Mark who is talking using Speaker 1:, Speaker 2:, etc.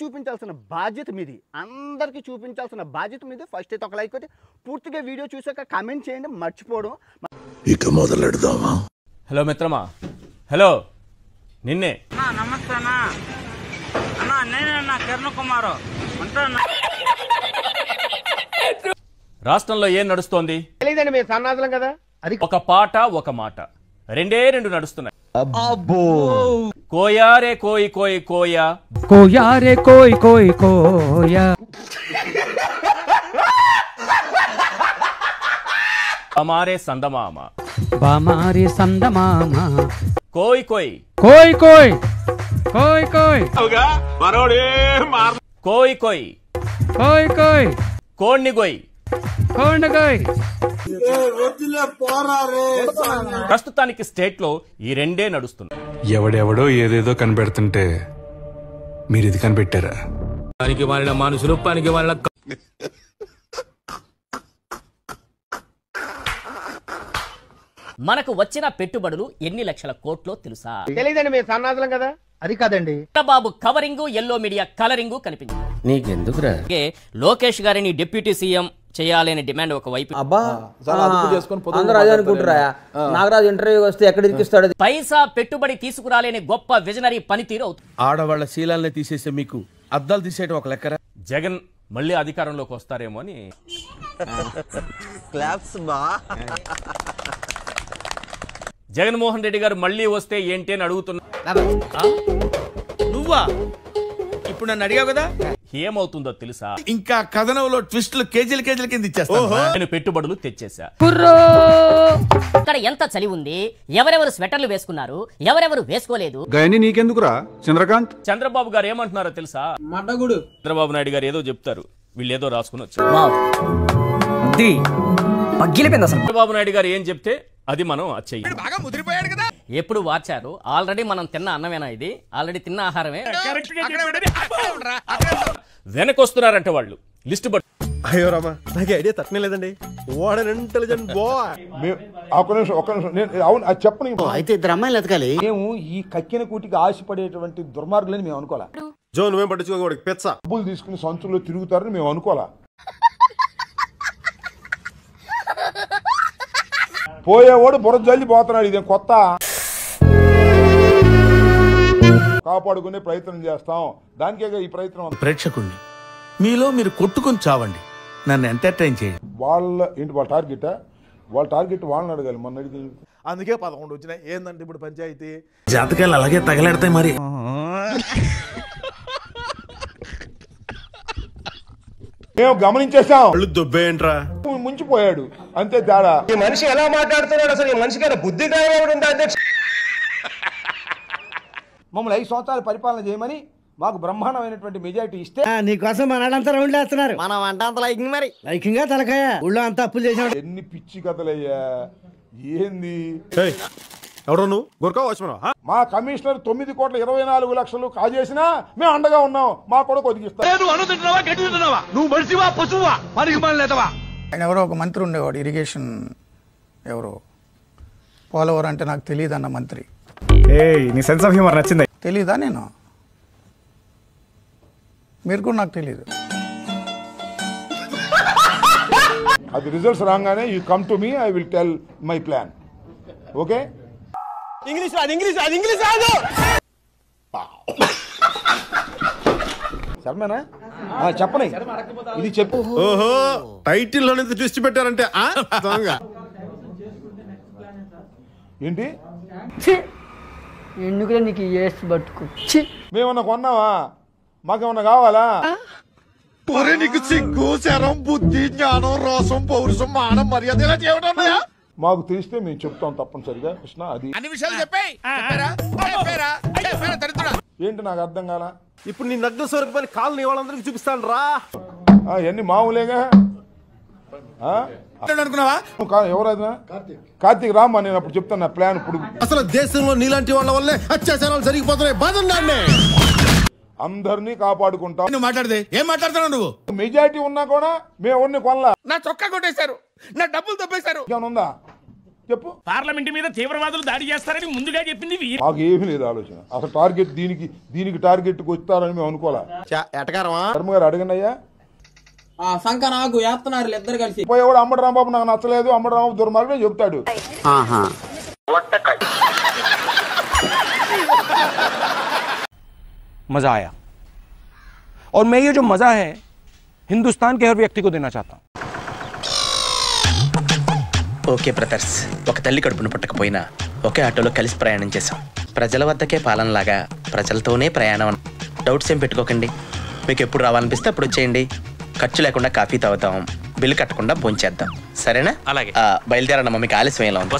Speaker 1: చూపించాల్సిన బాధ్యత మీది, అందరికీ చూపించాల్సిన బాధ్యత మీది. ఫస్ట్ అయితే ఒక లైక్ కొట్టి పూర్తిగా వీడియో చూసాక కామెంట్ చేయండి, మర్చిపోవడం.
Speaker 2: ఇక మొదలెడదామా?
Speaker 3: హలో మిత్రమా, హలో నిన్నే.
Speaker 4: నమస్తే అన్నా, అన్నా నేనే కిరణ్ కుమార్.
Speaker 3: రాష్ట్రంలో ఏం నడుస్తోంది
Speaker 1: తెలియదండి, మీరు సన్నాదులం కదా. అది
Speaker 3: ఒక పాట ఒక మాట రెండు నడుస్తున్నాయి. కోయారే కోయి కోయి కోయా,
Speaker 5: కోయారే కోయి కోయి కోయా,
Speaker 3: అమారే సందమామ,
Speaker 5: బామారి సందమామ,
Speaker 3: కోయి కోయి
Speaker 5: కోయి కోయి కోయి కోయి
Speaker 3: కోయి కోయి
Speaker 5: కోయి కోయి
Speaker 3: కోణ్ణి కోయి.
Speaker 5: కోండగోయ్.
Speaker 3: ప్రస్తుతానికి స్టేట్ లో ఈ రెండే నడుస్తున్నాయి.
Speaker 6: ఎవడెవడో ఏదేదో కనిపెడుతుంటే మీరు ఇది కనిపెట్టారా?
Speaker 7: పనికి మారిన మనుషులు, పనికి మారిన
Speaker 8: మనకు వచ్చిన పెట్టుబడులు ఎన్ని లక్షల కోట్లో తెలుసా?
Speaker 1: తెలియదండి, మీరు సన్నాదులం కదా. అది కాదండి,
Speaker 8: Chandrababu covering, yellow media colouring కనిపించింది.
Speaker 7: నీకెందుకురా?
Speaker 8: లోకేష్ గారిని డిప్యూటీ సీఎం చేయాలనే డిమాండ్ ఒక వైపు.
Speaker 9: అబ్బా అందరూ అదే అనుకుంటారా? నాగరాజు ఇంటర్వ్యూ వస్తే ఎక్కడ ఇరికిస్తాడు?
Speaker 8: పైసా పెట్టుబడి తీసుకురాలేని గొప్ప విజనరీ పనితీరు అవుతుంది.
Speaker 7: ఆడవాళ్ల శీలాల్ని తీసేసే మీకు అద్దాలు తీసేయడం ఒక లెక్కరా?
Speaker 3: జగన్ మళ్ళీ అధికారంలోకి వస్తారేమో అని. జగన్మోహన్ రెడ్డి గారు మళ్ళీ వస్తే ఏంటి అని అడుగుతున్నా.
Speaker 7: నువ్వా ఇప్పుడు నన్ను అడిగావు కదా,
Speaker 3: ఏమవుతుందో తెలుసా?
Speaker 7: ఇంకా కథనంలో ట్విస్టులు కేజీల కింద ఇచ్చేస్తాను.
Speaker 3: నేను పెట్టుబడులు తెచ్చేసా.
Speaker 8: ఇక్కడ ఎంత చలి ఉంది, ఎవరెవరు స్వెటర్లు వేసుకున్నారు, ఎవరెవరు వేసుకోలేదు.
Speaker 6: గయని నీకెందుకురా చంద్రకాంత్?
Speaker 3: చంద్రబాబు గారు ఏమంటున్నారో తెలుసా? చంద్రబాబు నాయుడు గారు ఏదో చెప్తారు, వీళ్ళు ఏదో రాసుకుని వచ్చారు. చంద్రబాబు నాయుడు గారు ఏం చెప్తే అది మనం చెయ్యి. ఎప్పుడు వార్చారు? ఆల్రెడీ మనం తిన్న అన్నమేనా ఇది? ఆల్రెడీ తిన్న ఆహారమే. వెనకొస్తున్నారంటే వాళ్ళు లిస్ట్ బట్.
Speaker 10: అయ్యో రామా, నాకు ఐడియా తట్టనే లేదండి. What an intelligent boy.
Speaker 6: ఒక్క నిమిషం నేను అవును అది చెప్పని.
Speaker 1: అయితే ఇద్దరు అమ్మాయిలు ఎతకాలి.
Speaker 9: మేము ఈ కక్కిన కూటికి ఆశపడేటువంటి దుర్మార్గులని మేము అనుకోలే.
Speaker 10: జో నువ్వేం పట్టించుకోకూడదు, పెచ్చ
Speaker 6: డబ్బులు తీసుకుని సంచుల్లో తిరుగుతారని మేము అనుకోలే. పోయేవాడు బుర్ర జల్లి పోతున్నాడు, ఇదేం కొత్త? కాపాడుకునే ప్రయత్నం చేస్తాం, దానికే ఈ ప్రయత్నం.
Speaker 7: ప్రేక్షకుణ్ణి మీలో మీరు కొట్టుకొని చావండి, నన్ను ఎంటర్టైన్ చేయండి.
Speaker 6: వాళ్ళ టార్గెట్ వాళ్ళని అడగాలి, మన అడిగి.
Speaker 10: అందుకే 11 వచ్చినాయి. ఏందంటే ఇప్పుడు పంచాయతీ
Speaker 7: జాతకాలు అలాగే తగలెడతాయి మరి.
Speaker 6: మేము గమనించేసాం.
Speaker 10: దుబ్బేంట్రా
Speaker 6: ముంచిపోయాడు అంతే తేడా.
Speaker 1: ఈ మనిషి ఎలా మాట్లాడుతున్నాడు అసలు? ఈ మనిషికి బుద్ధి ఉందా అధ్యక్ష?
Speaker 9: మమ్మల్ని 5 సంవత్సరాలు పరిపాలన చేయమని మాకు బ్రహ్మాండమైనటువంటి మెజారిటీ ఇస్తే
Speaker 1: నీకోసం మనడంతా రౌండ్ వేస్తున్నారు. మనం అంట అంత లైకింగ్, మరి లైకింగ్ గా తలకాయ ఊళ్ళో అంతా అప్పులు చేసాడు.
Speaker 6: ఎన్ని పిచ్చి కథలయ్యా, ఏంది?
Speaker 10: ఎవరో నువ్వు గురకా వచ్చాను.
Speaker 6: మా కమిషనర్ 9,24,00,000 కాజేసినా మేము అండగా ఉన్నాం, మా కూడా కొద్దిగిస్తాం.
Speaker 7: నువ్వు మనిషివా పశువా? పనికి మానలేదవా?
Speaker 11: ఆయన ఎవరో ఒక మంత్రి ఉండేవాడు, ఇరిగేషన్ ఎవరో, పోలవరం అంటే నాకు తెలియదు అన్న మంత్రి.
Speaker 6: నీ సెన్స్ ఆఫ్ హ్యూమర్ నచ్చింది.
Speaker 11: తెలీదా? నేను మీరు కూడా నాకు తెలియదు.
Speaker 6: అది రిజల్ట్స్ రాగానే you come to me, I will tell my plan. Okay?
Speaker 1: English రాదు.
Speaker 9: శర్మనా చెప్పని ఇది చెప్పు.
Speaker 10: ఓహో, టైటిల్ లోనే ట్విస్ట్ పెట్టారంటే
Speaker 6: ఏంటి?
Speaker 5: ఎందుకులే నీకు ఏసు పట్టుకు.
Speaker 6: మేమన్నా కొన్నావా? మాకేమన్నా కావాలా?
Speaker 10: నీకు సిగ్గు, శరం, బుద్ధి, జ్ఞానం, రోసం, పౌరుషం, మానం, మర్యాద ఇలా చేయడం
Speaker 6: మాకు తెలిస్తే మేము చెప్తాం తప్పనిసరిగా. కృష్ణ, అది
Speaker 7: అన్ని విషయాలు చెప్పాయి.
Speaker 6: ఏంటి నాకు అర్థం కాల.
Speaker 10: ఇప్పుడు నీ నగ్న స్వరూప పని కాళ్ళని వాళ్ళందరికీ చూపిస్తాను రా.
Speaker 6: అవన్నీ మామూలేగా.
Speaker 7: అనుకున్నావా?
Speaker 6: ఎవరైనా కార్తీక్ రామ్మా, నేను అప్పుడు చెప్తాను నా ప్లాన్. ఇప్పుడు
Speaker 10: అసలు దేశంలో నీలాంటి వాళ్ళ వల్లే అత్యాచారాలు జరిగిపోతున్నాయి. బాధన్నానే
Speaker 6: అందరినీ కాపాడుకుంటాం.
Speaker 7: నువ్వు మాట్లాడితే ఏం మాట్లాడుతున్నావు నువ్వు?
Speaker 6: మెజారిటీ ఉన్నా కూడా మేము ఎవరిని కొనలా.
Speaker 7: నా చొక్కా కొట్టేశారు, నా డబ్బులు తప్పేశారు.
Speaker 6: ఏమన్నా ఉందా? చెప్పు.
Speaker 4: పార్లమెంట్ మీద తీవ్రవాదులు దాడి చేస్తారని ముందుగా చెప్పింది
Speaker 6: మాకు ఏమీ లేదు ఆలోచన. అసలు టార్గెట్ దీనికి టార్గెట్కి వస్తారని మేము అనుకోలే. ధర్మ గారు అడగండి అయ్యా.
Speaker 9: సంక నాకు వేస్తున్నారు ఇద్దరు కలిసి.
Speaker 6: పోయేవాడు అమ్మడు రాంబాబు నాకు నచ్చలేదు, అమ్మడు రాంబాబు దుర్మార్గం చెప్తాడు.
Speaker 12: मजा आया और मैं ये जो मजा है हिंदुस्तान के हर व्यक्ति को देना चाहता हूं.
Speaker 13: ఓకే బ్రదర్స్, ఒక తల్లి కడుపును పుట్టకపోయినా ఒకే ఆటోలో కలిసి ప్రయాణం చేశాం. ప్రజల వద్దకే పాలనలాగా ప్రజలతోనే ప్రయాణం. డౌట్స్ ఏం పెట్టుకోకండి. మీకు ఎప్పుడు రావాలనిపిస్తే అప్పుడు వచ్చేయండి. ఖర్చు లేకుండా కాఫీ తాగుతాం, బిల్లు కట్టకుండా భోంచేద్దాం. సరేనా? అలాగే. బయలుదేరమ్మా, మీకు ఆలస్యం ఎలా ఉంది.